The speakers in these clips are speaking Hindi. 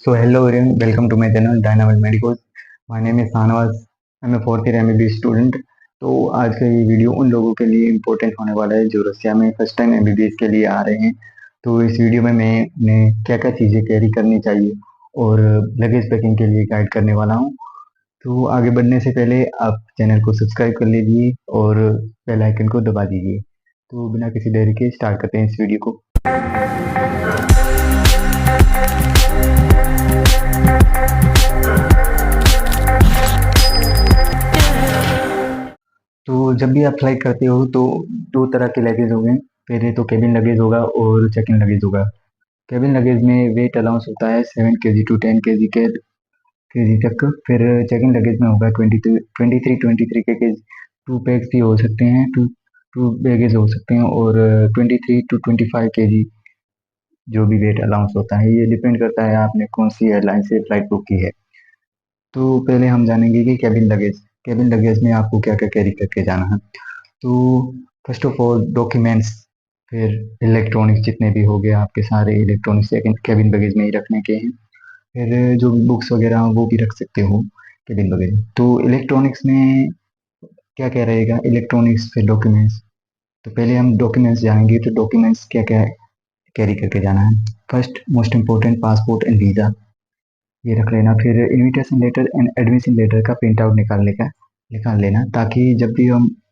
So hello everyone, welcome to my channel Dynamite Medicals. My name is Sanwas. I'm a fourth year MBBS student. तो आज का ये वीडियो उन लोगों के लिए इम्पोर्टेंट होने वाला है जो रसिया में फर्स्ट टाइम MBBS के लिए आ रहे हैं। तो इस वीडियो में मैं क्या क्या चीज़ें कैरी करनी चाहिए और लगेज पैकिंग के लिए गाइड करने वाला हूँ। तो आगे बढ़ने से पहले आप चैनल को सब्सक्राइब कर लीजिए और बेल आइकन को दबा दीजिए। तो बिना किसी देरी के स्टार्ट करते हैं इस वीडियो को। तो जब भी आप फ्लाइट करते हो तो दो तरह के लगेज हो गए। पहले तो केबिन लगेज होगा और चेक इन लगेज होगा। केबिन लगेज में वेट अलाउंस होता है 7 kg टू 10 kg के जी तक। फिर चेक इन लगेज में होगा 23 टू बैग्स भी हो सकते हैं, टू बैगेज हो सकते हैं और 23 to 25 kg जो भी वेट अलाउंस होता है। ये डिपेंड करता है आपने कौन सी एयरलाइन से फ्लाइट बुक की है। तो पहले हम जानेंगे कि केबिन लगेज में आपको क्या क्या कैरी करके जाना है। तो फर्स्ट ऑफ ऑल डॉक्यूमेंट्स, फिर इलेक्ट्रॉनिक्स जितने भी हो गए आपके सारे इलेक्ट्रॉनिक्स केबिन लगेज में ही रखने के हैं। फिर जो भी बुक्स वगैरह हो वो भी रख सकते हो केबिन लगेज में। तो इलेक्ट्रॉनिक्स में क्या क्या रहेगा, इलेक्ट्रॉनिक्स फिर डॉक्यूमेंट्स। तो पहले हम डॉक्यूमेंट्स जानेंगे। तो डॉक्यूमेंट्स क्या क्या कैरी करके जाना है। First most important passport and visa, ये रख लेना। फिर invitation letter and admission letter का प्रिंट आउट निकाल लेना, ताकि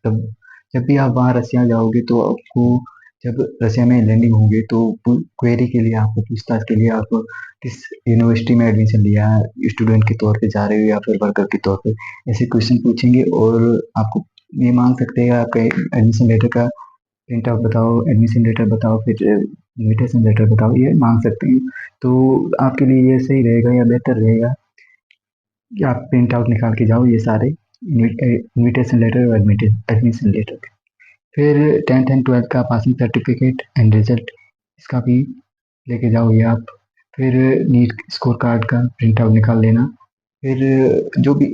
तब जब भी आप वहाँ रसिया जाओगे तो आपको, जब रसिया में लैंडिंग होंगे तो क्वेरी के लिए, आपको पूछताछ के लिए, आप किस यूनिवर्सिटी में एडमिशन लिया है, स्टूडेंट के तौर पे जा रहे हो या फिर वर्कर के तौर पे, ऐसे क्वेश्चन पूछेंगे। और आपको ये मांग सकते हैं आपका एडमिशन लेटर का प्रिंट आउट बताओ, एडमिशन लेटर बताओ, फिर इनविटेशन लेटर बताओ, ये मांग सकते हैं। तो आपके लिए ये सही रहेगा या बेहतर रहेगा कि आप प्रिंट आउट निकाल के जाओ ये सारे इनविटेशन लेटर और एडमिशन लेटर। फिर 10th and 12th का पासिंग सर्टिफिकेट एंड रिजल्ट, इसका भी लेके जाओ ये आप। फिर नीट स्कोर कार्ड का प्रिंट आउट निकाल लेना। फिर जो भी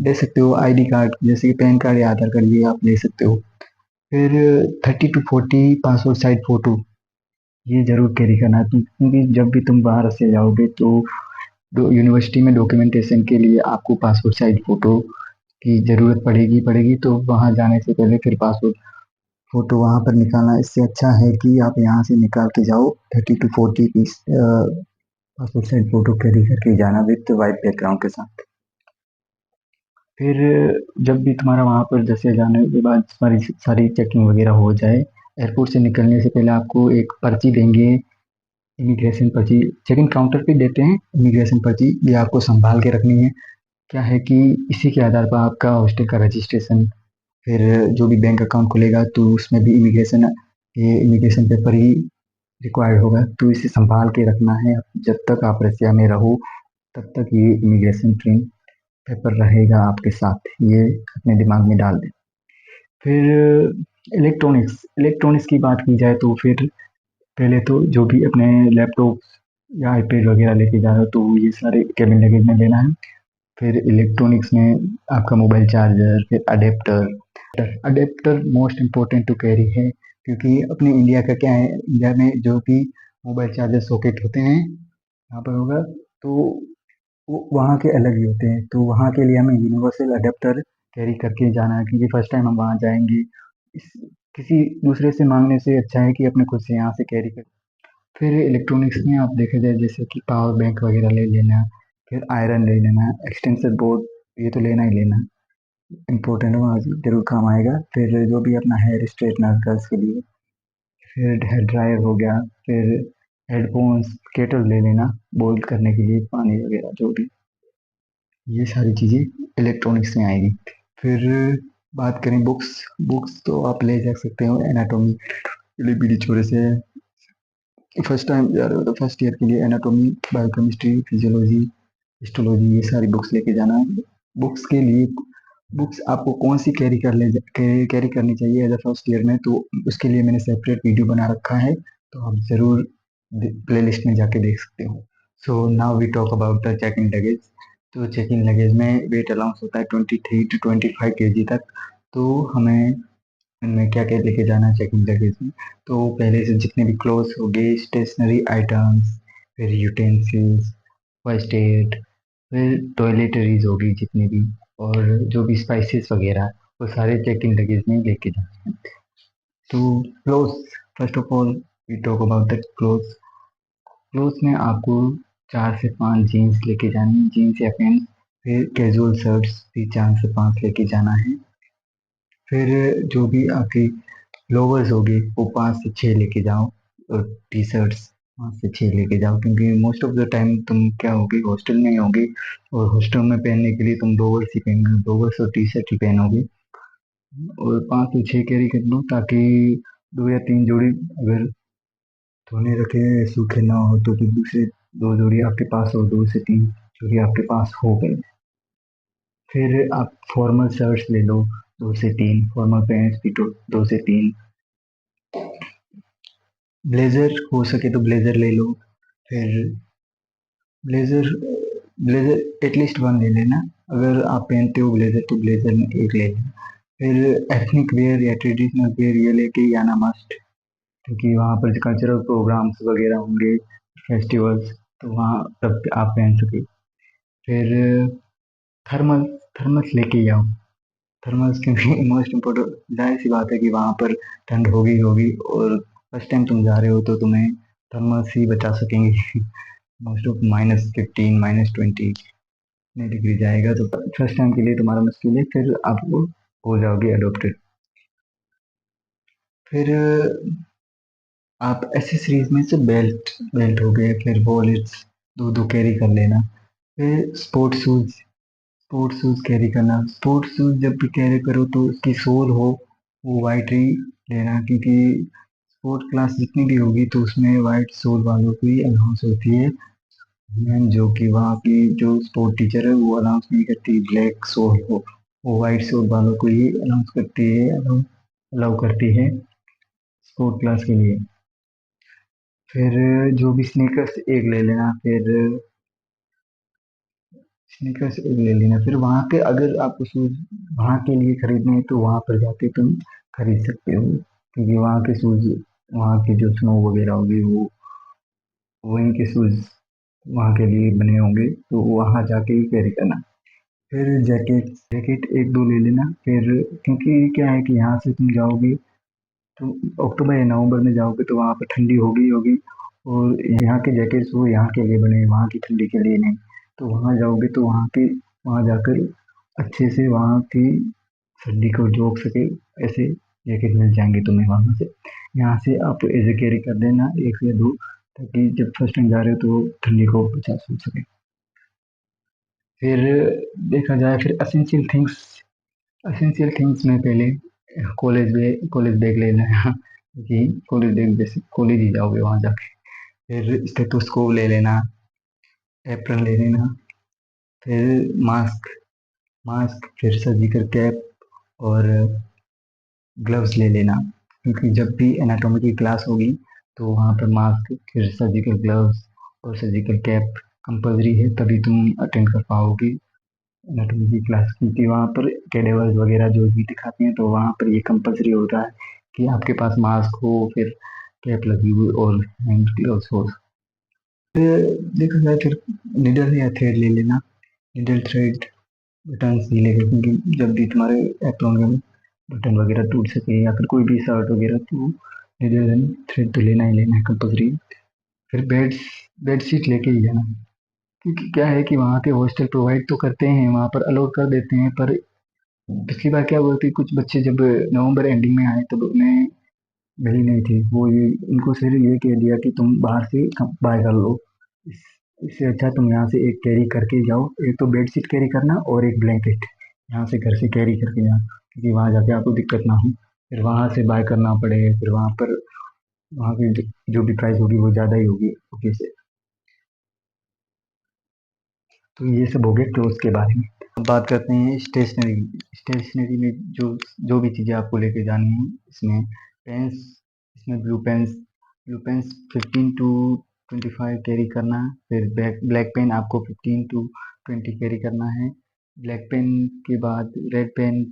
ले सकते हो आईडी कार्ड, जैसे कि पैन कार्ड या आधार कार्ड, ये आप ले सकते हो। फिर 30 to 40 पासपोर्ट साइज फोटो, ये जरूर कैरी करना है क्योंकि जब भी तुम बाहर से जाओगे तो यूनिवर्सिटी में डॉक्यूमेंटेशन के लिए आपको पासपोर्ट साइज फोटो की ज़रूरत पड़ेगी। तो वहाँ जाने से पहले फिर पासपोर्ट फोटो वहाँ पर निकालना, इससे अच्छा है कि आप यहाँ से निकाल के जाओ। 30 to 40 piece passport size photo carry करके जाना विथ वाइट बैकग्राउंड के साथ। फिर जब भी तुम्हारा वहाँ पर जैसे जाने के बाद तुम्हारी सारी चेकिंग वगैरह हो जाए, एयरपोर्ट से निकलने से पहले आपको एक पर्ची देंगे, इमिग्रेशन पर्ची। चेक इन काउंटर पे देते हैं इमिग्रेशन पर्ची, ये आपको संभाल के रखनी है। क्या है कि इसी के आधार पर आपका हॉस्टल का रजिस्ट्रेशन, फिर जो भी बैंक अकाउंट खुलेगा तो उसमें भी इमिग्रेशन पेपर ही रिक्वायर्ड होगा। तो इसे संभाल के रखना है। जब तक आप रसिया में रहो तब तक ये इमिग्रेशन पेपर रहेगा आपके साथ, ये अपने दिमाग में डाल दें। फिर इलेक्ट्रॉनिक्स की बात की जाए तो फिर पहले तो जो भी अपने लैपटॉप या आईपैड वगैरह लेके जा रहे हो तो ये सारे केबिन लगेज में लेना है। फिर इलेक्ट्रॉनिक्स में आपका मोबाइल चार्जर, फिर adapter most important to carry है, क्योंकि अपने इंडिया का क्या है, इंडिया में जो भी मोबाइल चार्जर सॉकेट होते हैं यहाँ पर होगा तो वो वहाँ के अलग ही होते हैं। तो वहाँ के लिए हमें यूनिवर्सल अडेप्टर कैरी करके जाना है, क्योंकि फर्स्ट टाइम हम वहाँ जाएंगे। इस किसी दूसरे से मांगने से अच्छा है कि अपने खुद से यहाँ से कैरी कर। फिर इलेक्ट्रॉनिक्स में आप देखा जाए जैसे कि पावर बैंक वगैरह ले लेना, फिर आयरन ले लेना, एक्सटेंशन बोर्ड, ये तो लेना ही लेना, इम्पोर्टेंट है, वहाँ जरूर काम आएगा। फिर जो भी अपना हेयर स्ट्रेटनर गर्ल्स के लिए, फिर हेयर ड्रायर हो गया, फिर हेडफोन्स, केटल ले लेना बॉईल करने के लिए पानी वगैरह जो भी, ये सारी चीज़ें इलेक्ट्रॉनिक्स में आएगी। फिर बात करें बुक्स तो आप ले जा सकते हो एनाटॉमी के लिए, बीडी छोरे से फर्स्ट टाइम जा रहे हो तो फर्स्ट ईयर के लिए एनाटॉमी, बायोकेमिस्ट्री, फिजियोलॉजी, हिस्टोलॉजी, ये सारी बुक्स लेके जाना है। बुक्स के लिए बुक्स आपको कौन सी कैरी करनी चाहिए एज अ फर्स्ट ईयर में, तो उसके लिए मैंने सेपरेट वीडियो बना रखा है, तो आप ज़रूर प्ले लिस्ट में जाके देख सकते हो। So now we talk about the check in luggage. तो चेक इन लगेज में वेट अलाउंस होता है 23 to 25 kg तक। तो हमें इनमें क्या क्या लेके जाना है चेकिंग लगेज में। तो पहले से जितने भी क्लोथ्स हो गए, स्टेशनरी आइटम्स, फिर यूटेंसिल्स, फर्स्ट एड, फिर टॉयलेटरीज होगी जितनी भी, और जो भी स्पाइसेस वगैरह, वो सारे चेक इन लगेज में लेके जाना है। तो clothes, first of all we talk about the clothes. Clothes में आपको 4 से 5 जीन्स लेके जानी है, जीन्स या पैंट। फिर कैजुअल शर्ट्स भी 4 से 5 लेके जाना है। फिर जो भी आपकी लोअर्स होगी वो 5 से 6 लेके जाओ, और टी शर्ट्स 5 से 6 लेके जाओ, क्योंकि मोस्ट ऑफ द टाइम तुम क्या होगी, हॉस्टल में ही होगी, और हॉस्टल में पहनने के लिए तुम लोअर्स ही पहनोगे, लोअर्स और टी शर्ट ही पहनोगे। और 5 से 6 कैरी कर लो, ताकि 2 या 3 जोड़ी अगर धोने रखे सूखे ना हो तो फिर दूसरे 2 जोड़ी आपके पास हो, 2 से 3 जोड़ी आपके पास हो गई। फिर आप फॉर्मल शर्ट्स ले लो 2 से 3, फॉर्मल पैंट्स भी 2 से 3। ब्लेजर हो सके तो ब्लेजर ले लो। फिर ब्लेजर ब्लेजर एटलीस्ट 1 ले लेना। अगर आप पहनते हो ब्लेजर तो ब्लेजर में एक ले लेना। फिर एथनिक वेयर या ट्रेडिशनल वेयर ये लेके ही आना मस्ट, क्योंकि वहाँ पर कल्चरल प्रोग्राम्स वगैरह होंगे, फेस्टिवल्स, तो वहाँ तब आप पहन सके। फिर थर्मल थर्मल्स लेके ही आओ, थर्मल्स क्योंकि मोस्ट इम्पोर्टेंट, जाहिर सी बात है कि वहाँ पर ठंड होगी ही होगी, और फर्स्ट टाइम तुम जा रहे हो तो तुम्हें थर्मल्स ही बचा सकेंगे। मोस्ट ऑफ -15 -20 डिग्री जाएगा, तो फर्स्ट टाइम के लिए तुम्हारा मुश्किल है, फिर आप वो हो जाओगे अडोप्टेड। फिर आप एसेसरीज में से बेल्ट बेल्ट हो गए, फिर वॉलेट्स 2 2 कैरी कर लेना। फिर स्पोर्ट्स शूज कैरी करना। स्पोर्ट्स शूज जब भी कैरी करो तो उसकी सोल हो वो वाइट ही लेना, क्योंकि स्पोर्ट क्लास जितनी भी होगी तो उसमें वाइट सोल वालों की अलाउंस होती है। जो कि वहाँ की जो स्पोर्ट टीचर है वो अलाउंस नहीं करती ब्लैक सोल को, वो वाइट सोल वालों को ही अलाउंस करती है, अलाउ करती है स्पोर्ट क्लास के लिए। फिर जो भी स्नीकर्स एक ले लेना। फिर स्नीकर्स एक ले लेना। फिर वहाँ के अगर आपको शूज वहाँ के लिए खरीदने हैं तो वहाँ पर जाके तुम खरीद सकते हो, क्योंकि वहाँ के शूज, वहाँ की जो स्नो वगैरह होगी वो वहीं के शूज वहाँ के लिए बने होंगे, तो वहाँ जाके ही कैरी करना। फिर जैकेट जैकेट 1 2 ले लेना। फिर क्योंकि क्या है कि यहाँ से तुम जाओगे तो अक्टूबर या नवंबर में जाओगे तो वहाँ पर ठंडी होगी होगी, और यहाँ के जैकेट्स वो यहाँ के लिए बने हैं, वहाँ की ठंडी के लिए नहीं। तो वहाँ जाओगे तो वहाँ जाकर अच्छे से वहाँ की सर्दी को जोक सके ऐसे जैकेट मिल जाएंगे तुम्हें वहाँ से। यहाँ से आप ऐसे कैरी कर देना 1 या 2, ताकि जब फर्स्ट टाइम जा रहे हो तो ठंडी को बचा सके। फिर देखा जाए, फिर असेंशियल थिंग्स में पहले कॉलेज बैग लेना है, क्योंकि कॉलेज बैग जैसे कॉलेज ही जाओगे वहाँ जाके। फिर स्टेथोस्कोप ले लेना, एप्रन ले लेना। फिर मास्क मास्क फिर सर्जिकल कैप और ग्लव्स ले लेना, क्योंकि जब भी एनाटॉमी की क्लास होगी तो वहाँ पर मास्क फिर सर्जिकल ग्लव्स और सर्जिकल कैप कंपलसरी है, तभी तुम अटेंड कर पाओगे एनाटॉमी की क्लास, क्योंकि वहाँ पर कैडेवर्स वगैरह जो भी दिखाते हैं तो वहाँ पर ये कंपलसरी होता है कि आपके पास मास्क हो, फिर कैप लगी हुई और हैंड ग्लव्स हो। फिर देखा जाए, फिर निडल या थ्रेड ले लेना। निडल थ्रेड बटन नहीं लेगा, क्योंकि जब भी तुम्हारे एप्रोन में बटन वगैरह टूट सके या फिर कोई भी शर्ट वगैरह, तो निडल एंड थ्रेड तो लेना ही लेना है कंपलसरी। फिर बेड शीट लेके ही जाना, क्योंकि क्या है कि वहाँ के हॉस्टल प्रोवाइड तो करते हैं, वहाँ पर अलाउ कर देते हैं, पर पिछली बार क्या हुआ कि कुछ बच्चे जब नवंबर एंडिंग में आए तब उन्हें मिली नहीं थी, वो ये उनको सिर्फ ये कह दिया कि तुम बाहर से बाय कर लो। इससे अच्छा तुम यहाँ से एक कैरी करके जाओ, एक तो बेड शीट कैरी करना और एक ब्लैंकेट यहाँ से घर से कैरी करके जाना, क्योंकि वहाँ जाके आपको दिक्कत ना हो, फिर वहाँ से बाय करना पड़े, फिर वहाँ पर वहाँ की जो भी प्राइस होगी वो ज़्यादा ही होगी ओके से। तो ये सब हो गए क्लोथ्स के बारे में। अब बात करते हैं स्टेशनरी। स्टेशनरी में जो जो भी चीज़ें आपको लेके जानी है, इसमें पेन्स, इसमें ब्लू पेन्स 15 to 25 कैरी करना। फिर ब्लैक पेन आपको 15 to 20 कैरी करना है। ब्लैक पेन के बाद रेड पेन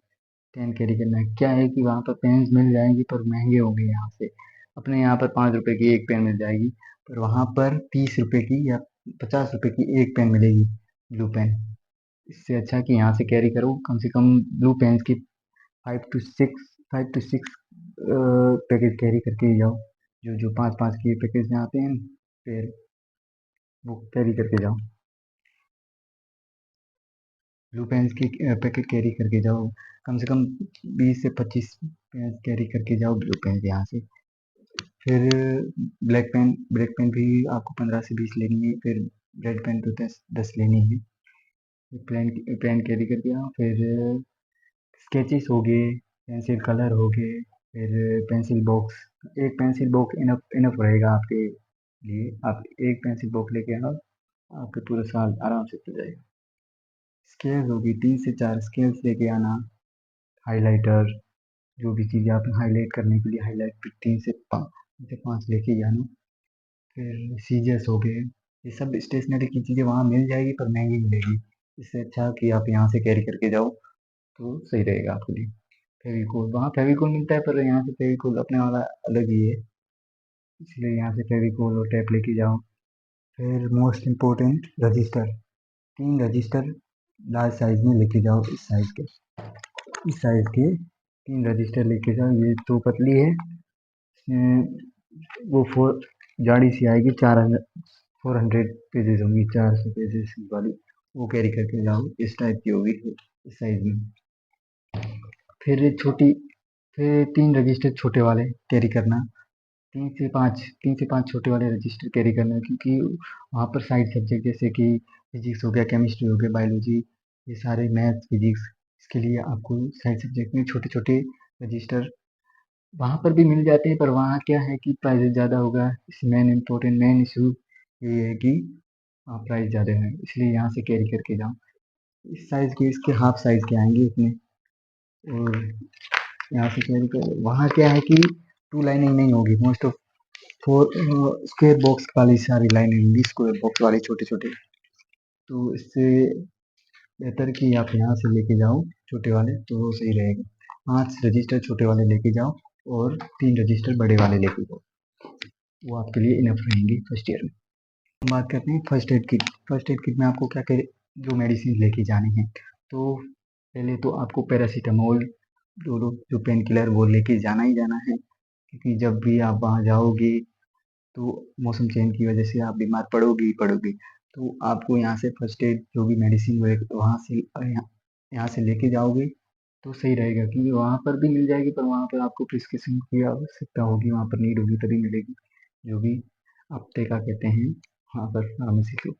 10 कैरी करना है। क्या है कि वहाँ पर पेन्स मिल जाएंगी पर महंगे होंगे यहाँ से। अपने यहाँ पर 5 रुपए की एक पेन मिल जाएगी, पर वहाँ पर 30 रुपए की या 50 रुपए की एक पेन मिलेगी, ब्लू पेन। इससे अच्छा कि यहाँ से कैरी करो, कम से कम ब्लू पेन की 5 to 6 पैकेट कैरी करके ही जाओ, जो जो 5 5 के पैकेज में आते हैं, फिर वो कैरी करके जाओ। ब्लू पेन्स की पैकेट कैरी करके जाओ, कम से कम 20 से 25 पेन कैरी करके जाओ ब्लू पेन यहाँ से। फिर ब्लैक पेन भी आपको 15 से 20 लेनी है, फिर रेड पेन तो 10 10 लेनी है। पेन पेन कैरी करके आओ, फिर स्केचेस हो गए, पेंसिल कलर हो गए, फिर पेंसिल बॉक्स। एक पेंसिल बॉक्स इनफ इनफ रहेगा आपके लिए। आप एक पेंसिल बॉक्स लेके आओ, आपके पूरा साल आराम से चल जाएगा। स्केल्स होगी, 3 से 4 स्केल्स लेके आना। हाइलाइटर, जो भी चीज़ें आप हाईलाइट करने के लिए हाईलाइट 3 से 5 लेके जाना। फिर सीजर्स हो गए, ये सब स्टेशनरी की चीज़ें वहाँ मिल जाएगी पर महंगी मिलेगी। इससे अच्छा कि आप यहाँ से कैरी करके जाओ तो सही रहेगा आपके लिए। फेविकोल, वहाँ फेविकोल मिलता है पर यहाँ से फेविकोल अपने वाला अलग ही है, इसलिए यहाँ से फेविकोल और टेप लेके जाओ। फिर most important register, 3 register large size में लेके जाओ। इस साइज के 3 रजिस्टर लेके जाओ। ये तो पतली है, इसमें वो जाड़ी सी आएगी, 400 पेजेस होंगी, 400 पेजेस वाली, वो कैरी करके जाओ। इस टाइप की होगी, इस साइज में। फिर छोटी फिर 3 रजिस्टर छोटे वाले कैरी करना। 3 से 5 छोटे वाले रजिस्टर कैरी करना है, क्योंकि वहाँ पर साइड सब्जेक्ट जैसे कि फिजिक्स हो गया, केमिस्ट्री हो गया, बायोलॉजी, ये सारे मैथ फिजिक्स, इसके लिए आपको साइड सब्जेक्ट में छोटे छोटे रजिस्टर वहाँ पर भी मिल जाते हैं, पर वहाँ क्या है कि प्राइस ज़्यादा होगा। इस मेन इशू ये है कि वहाँ प्राइस ज़्यादा है, इसलिए यहाँ से कैरी करके जाओ। इस साइज़ के इसके हाफ साइज़ के आएंगे इतने। और यहाँ से कैरी कर, वहाँ क्या है कि 2 लाइनिंग नहीं होगी, मोस्ट ऑफ 4 स्क्वायर बॉक्स वाली सारी लाइनिंग होंगी, स्क्वायर बॉक्स वाले छोटे छोटे। तो इससे बेहतर कि आप यहाँ से लेके जाओ छोटे वाले, तो वो सही रहेगा। 5 रजिस्टर छोटे वाले लेके जाओ और 3 रजिस्टर बड़े वाले लेके जाओ, वो आपके लिए इनफ रहेंगे फर्स्ट ईयर में। हम बात करते हैं first aid kit. First aid kit में आपको क्या क्या जो मेडिसिन लेके जानी है, तो पहले तो आपको पैरासीटामोल, जो पेन किलर, वो लेके जाना ही जाना है, क्योंकि जब भी आप वहाँ जाओगे तो मौसम चेंज की वजह से आप बीमार पड़ोगे ही पड़ोगे। तो आपको यहाँ से फर्स्ट एड जो भी मेडिसिन वहाँ से यहाँ से लेके जाओगे तो सही रहेगा, क्योंकि वहाँ पर भी मिल जाएगी, पर वहाँ पर आपको प्रिस्क्रिप्शन की आवश्यकता होगी, वहाँ पर नीड होगी तभी मिलेगी। जो भी हफ्ते का कहते हैं वहाँ पर फार्मेसी को,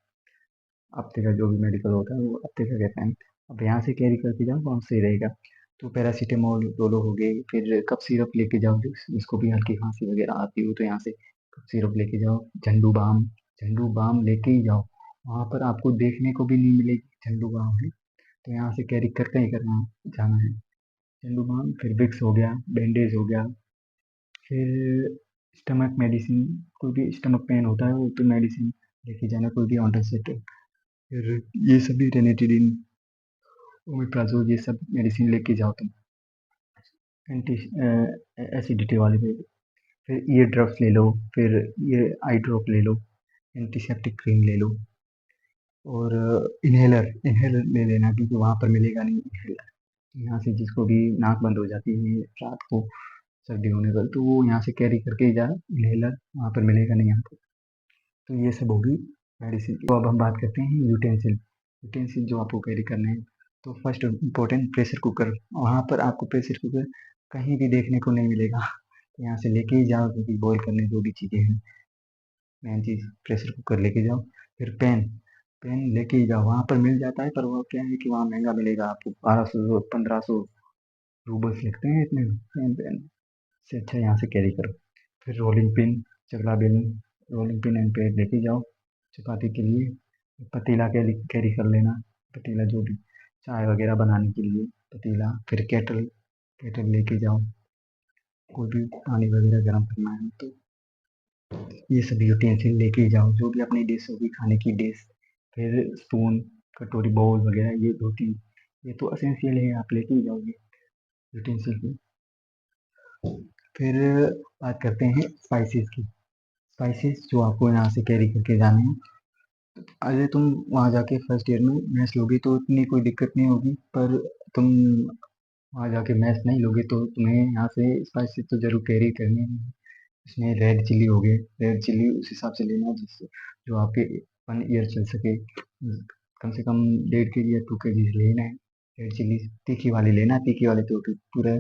हफ्ते का जो भी मेडिकल होता है वो हफ्ते का कहते हैं। अब यहाँ से कैरी करके जाओ, वहाँ सही रहेगा। तो पैरासीटामोल डोलो हो गए, फिर कफ सिरप लेके जाओ, जिसको भी हल्की खांसी वगैरह आती हो तो यहाँ से कफ सिरप लेके जाओ। झंडू बाम लेके ही जाओ, वहाँ पर आपको देखने को भी नहीं मिलेगी झंडू बाम है, तो यहाँ से कैरी करके ही करना जाना है झंडू बाम। फिर विक्स हो गया, बैंडेज हो गया, फिर स्टमक मेडिसिन, कोई भी स्टमक पेन होता है वो तो मेडिसिन लेके जाना, कोई भी ऑन्टासिड। फिर ये सभी रेनिटिडिन, ओमेप्राजोल, ये सब मेडिसिन लेके जाओ तुम, एंटी एसिडिटी वाले पे। फिर ईयर ड्रॉप्स ले लो, फिर ये आई ड्रॉप ले लो, एंटीसेप्टिक क्रीम ले लो, और इनहेलर ले लेना, क्योंकि वहाँ पर मिलेगा नहीं इनहेलर। यहाँ से जिसको भी नाक बंद हो जाती है रात को सर्दी होने पर, तो वो यहाँ से कैरी करके ही जाए इनहेलर, वहाँ पर मिलेगा नहीं यहाँ पर। तो ये सब होगी मेडिसिन। तो अब हम बात करते हैं यूटेंसिल। यूटेंसिल जो आपको कैरी करने हैं, तो फर्स्ट इम्पोर्टेंट प्रेशर कुकर। वहाँ पर आपको प्रेशर कुकर कहीं भी देखने को नहीं मिलेगा, तो यहाँ से लेके ही जाओ, क्योंकि बॉईल करने जो भी चीज़ें हैं, मेन चीज़ प्रेशर कुकर लेके जाओ। फिर पेन लेके ही जाओ, वहाँ पर मिल जाता है, पर वो क्या है कि वहाँ महंगा मिलेगा आपको, 1200 1500 रूबल्स लगते हैं इतने पेन से। अच्छा यहाँ से कैरी करो। फिर रोलिंग पिन, चकला बेलन, रोलिंग पिन एंड पेड लेके जाओ चपाती के लिए। पतीला कैरी कर लेना, पतीला जो भी चाय वगैरह बनाने के लिए पतीला। फिर केटल लेके जाओ, कोई भी पानी वगैरह गर्म करना है तो। ये सभी यूटेंसिल लेके जाओ, जो भी अपनी डिश होगी, खाने की डिश। फिर स्पून, कटोरी, बाउल वगैरह, ये 2 3 ये तो असेंशियल है, आप लेके ही जाओगे यूटेंसिल की। फिर बात करते हैं स्पाइसेस की। स्पाइसेस जो आपको यहाँ से कैरी करके जाने हैं, अरे तुम वहाँ जाके फर्स्ट ईयर में मैथ्स लोगे तो इतनी कोई दिक्कत नहीं होगी, पर तुम वहाँ जाके मैथ्स नहीं लोगे तो तुम्हें यहाँ से स्पाइसी तो जरूर कैरी करनी है। इसमें रेड चिल्ली हो गए, रेड चिल्ली उस हिसाब से लेना जिससे जो आपके 1 ईयर चल सके। कम से कम 1.5 kg या 2 kg लेना है। रेड चिल्ली तीखी वाली लेना, तीखी वाली तो पूरा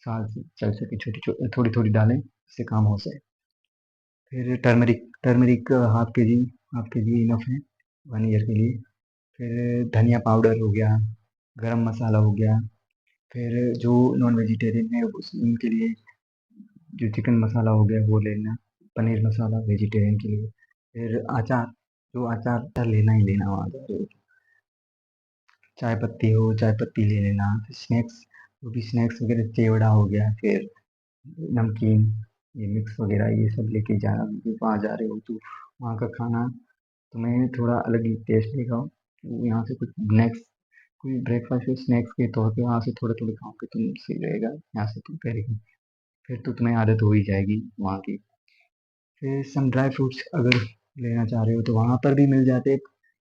साल से चल सके, छोटी थोड़ी थोड़ी डालें इससे काम हो सके। फिर टर्मरिक, टर्मरिक हाफ के जी इनफ है 1 ईयर के लिए। फिर धनिया पाउडर हो गया, गरम मसाला हो गया। फिर जो नॉन वेजिटेरियन है उनके लिए जो चिकन मसाला हो गया वो लेना, पनीर मसाला वेजिटेरियन के लिए। फिर अचार, जो अचार लेना ही लेना वहाँ जा रहे हो। चाय पत्ती हो, चाय पत्ती ले लेना। फिर स्नैक्स, जो भी स्नैक्स वगैरह, चिवड़ा हो गया, फिर नमकीन, ये मिक्स वगैरह ये सब लेके जाना, क्योंकि वहाँ जा रहे हो तो वहाँ का खाना तुम्हें थोड़ा अलग ही टेस्ट देगा। यहाँ से कुछ स्नैक्स, कोई ब्रेकफास्ट या स्नैक्स के तौर पे वहाँ से थोड़े थोड़े खाओगे तुम, सही रहेगा। यहाँ से तुम करेगी फिर तो तुम्हें आदत हो ही जाएगी वहाँ की। फिर सम ड्राई फ्रूट्स अगर लेना चाह रहे हो तो वहाँ पर भी मिल जाते हैं।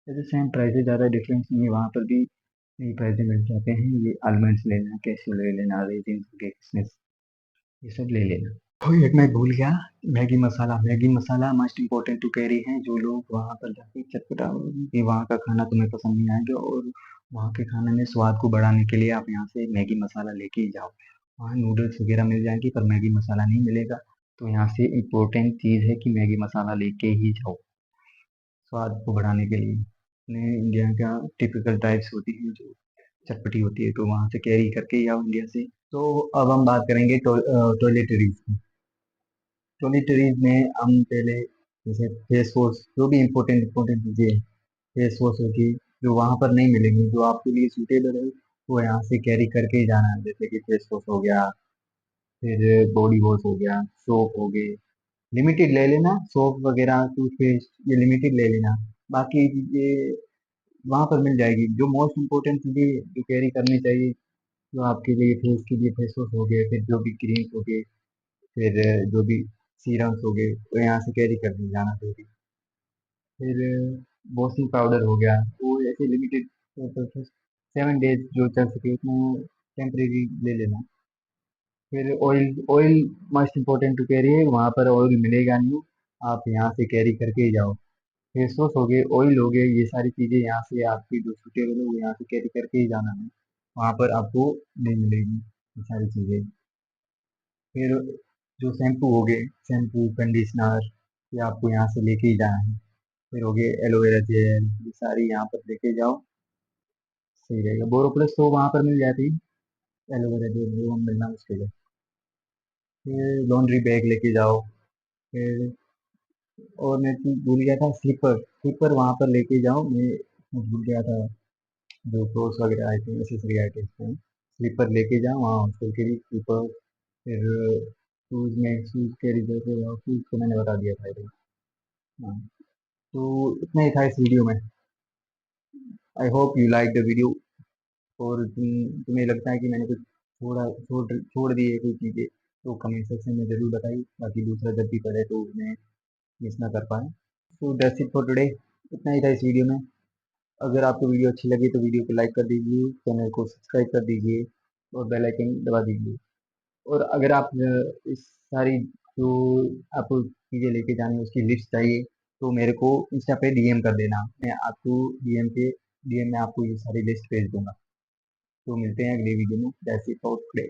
जैसे सेम प्राइस है, ज़्यादा डिफरेंस नहीं है, वहाँ पर भी यही प्राइस मिल जाते हैं। ये आलमंड्स लेना, कैशू ले लेना, रेजिन, किशमिश, ये सब ले लेना। और एक मैं भूल गया, Maggi masala. Maggi masala must important to carry है। जो लोग वहाँ पर जाके चटपटा, ये वहाँ का खाना तुम्हें पसंद नहीं आएगा और वहाँ के खाने में स्वाद को बढ़ाने के लिए आप यहाँ से मैगी मसाला लेके ही जाओ। वहाँ नूडल्स वगैरह मिल जाएंगी पर मैगी मसाला नहीं मिलेगा। तो यहाँ से इम्पोर्टेंट चीज़ है कि मैगी मसाला लेके ही जाओ स्वाद को बढ़ाने के लिए। अपने इंडिया का टिपिकल टाइप्स होती है जो चटपटी होती है, तो वहाँ से कैरी करके ही आओ इंडिया से। तो अब हम बात करेंगे टॉयलेटरीज की। टॉयलेटरीज में हम पहले जैसे फेस वॉश, जो भी इम्पोर्टेंट इम्पोर्टेंट चीज़ें, फेस वॉश होगी जो वहाँ पर नहीं मिलेंगी, जो आपके लिए सूटेबल है वो यहाँ से कैरी करके ही जाना है। जैसे कि फेस वॉश हो गया, फिर बॉडी वॉश हो गया, सोप हो गए, लिमिटेड ले लेना। सोप वगैरह, टूथपेस्ट, ये लिमिटेड ले लेना। बाकी चीज़ें वहाँ पर मिल जाएगी। जो मोस्ट इम्पोर्टेंट चीज़ें जो कैरी करनी चाहिए, जो आपके लिए फेस के लिए फेस वॉश हो गए, फिर जो भी क्रीम्स हो गए, फिर जो भी सीरम्स हो गए, वो यहाँ से कैरी कर जाना जरूरी। फिर वॉशिंग पाउडर हो गया, वो ऐसे लिमिटेड 7 डेज जो चल सके उतना टेम्परेरी ले लेना। फिर oil, oil must important to carry है, वहाँ पर ऑयल मिलेगा नहीं, आप यहाँ से कैरी करके ही जाओ। फेस वॉश हो गए, ऑयल हो गए, ये सारी चीज़ें यहाँ से आपकी जो सूटेबल है वो यहाँ से कैरी करके ही जाना है। वहाँ पर आपको नहीं मिलेगी ये सारी चीज़ें। फिर जो शैम्पू हो गए, शैम्पू, कंडीशनर, ये आपको यहाँ से लेके ही जाना है। फिर हो गए एलोवेरा जेल, ये सारी यहाँ पर लेके जाओ, सही रहेगा। बोरोप्लस तो वहाँ पर मिल जाती है, एलोवेरा जेल वो मिलना मुश्किल है। फिर लॉन्ड्री बैग लेके जाओ। फिर और मैं चीज़ भूल गया था, स्लीपर, स्लीपर वहाँ पर लेके जाओ। मैं भूल गया था, जो क्लोथ्स वगैरह आइटम, एसेसरी आइटम्स हैं, स्लीपर लेके जाओ वहाँ हॉस्टल के लिए, स्लीपर। फिर शूज़ में, शूज़ कैरी करके जाओ, शूज़ तो मैंने बता दिया था, I think। हाँ, तो इतना ही था इस वीडियो में। I hope you like the video. और तुम्हें लगता है कि मैंने कुछ छोड़ दिए कोई चीज़ें, तो कमेंट सेक्शन में ज़रूर बताइए, ताकि दूसरा जब भी पढ़े तो उन्हें मिस ना कर पाए। So that's it for today, इतना ही था इस वीडियो में। अगर आपको वीडियो अच्छी लगी तो वीडियो को लाइक कर दीजिए, चैनल को सब्सक्राइब कर दीजिए और बेल आइकन दबा दीजिए। और अगर आप इस सारी जो आपको चीज़ें लेके जानी है उसकी लिस्ट चाहिए तो मेरे को इंस्टा पे डीएम कर देना, मैं आपको डीएम में आपको ये सारी लिस्ट भेज दूंगा। तो मिलते हैं अगले वीडियो में। That's it for today.